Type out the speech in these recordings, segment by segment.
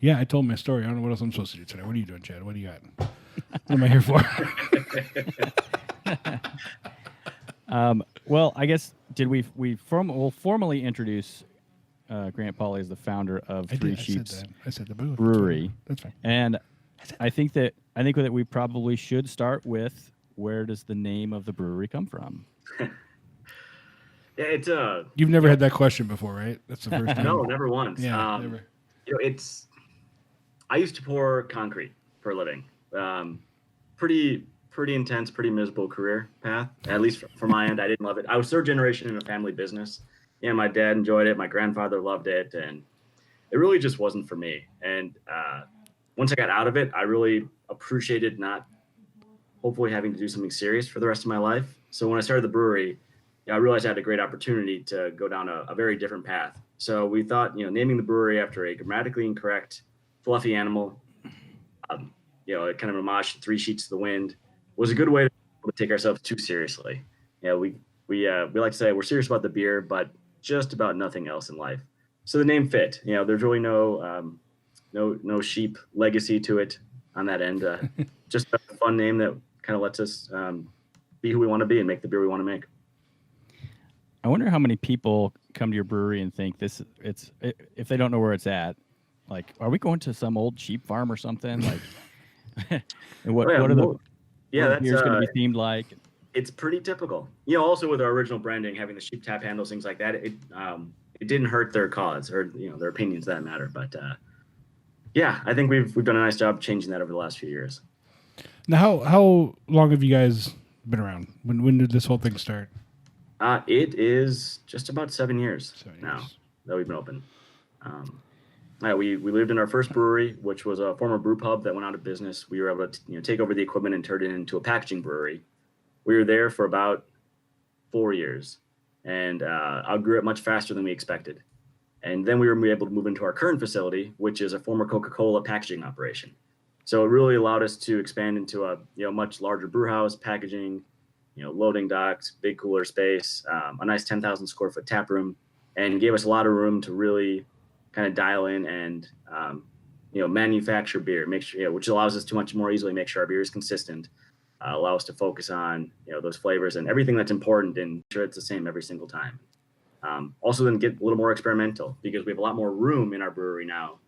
Yeah, I told my story. I don't know what else I'm supposed to do today. What are you doing, Chad? What do you got? What am I here for? Well, I guess we'll formally introduce Grant Pauly as the founder of Three Sheeps I said the brew. Brewery. That's fine. And I think that we probably should start with, where does the name of the brewery come from? Yeah, it's You've never had that question before, right? That's the first time. no, never once. Yeah, never. It's. I used to pour concrete for a living. Pretty intense, pretty miserable career path. At least from my end, I didn't love it. I was third generation in a family business. Yeah, my dad enjoyed it. My grandfather loved it, and it really just wasn't for me. And once I got out of it, I really appreciated not hopefully having to do something serious for the rest of my life. So when I started the brewery, I realized I had a great opportunity to go down a very different path. So we thought, naming the brewery after a grammatically incorrect, fluffy animal, kind of an homage to Three Sheets to the Wind, was a good way to take ourselves too seriously. We like to say we're serious about the beer, but just about nothing else in life. So the name fit. There's really no sheep legacy to it on that end. Just a fun name that kind of lets us be who we want to be and make the beer we want to make. I wonder how many people come to your brewery and think if they don't know where it's at, like, are we going to some old sheep farm or something? Like, what are the beers going to be themed like? It's pretty typical. Also with our original branding, having the sheep tap handles, things like that, it didn't hurt their cause or their opinions that matter. But I think we've done a nice job changing that over the last few years. Now, how long have you guys been around? When did this whole thing start? It is just about 7 years now that we've been open. We lived in our first brewery, which was a former brew pub that went out of business. We were able to take over the equipment and turn it into a packaging brewery. We were there for about 4 years, and outgrew it much faster than we expected. And then we were able to move into our current facility, which is a former Coca-Cola packaging operation. So it really allowed us to expand into a much larger brew house, packaging, loading docks, big cooler space, a nice 10,000 square foot tap room, and gave us a lot of room to really kind of dial in and manufacture beer, make sure which allows us to much more easily make sure our beer is consistent, allow us to focus on those flavors and everything that's important and make sure it's the same every single time. Also then get a little more experimental because we have a lot more room in our brewery now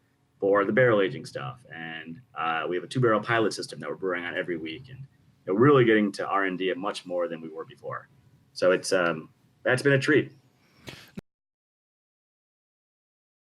for the barrel aging stuff, and we have a 2-barrel pilot system that we're brewing on every week, and really getting to R&D much more than we were before. So it's that's been a treat.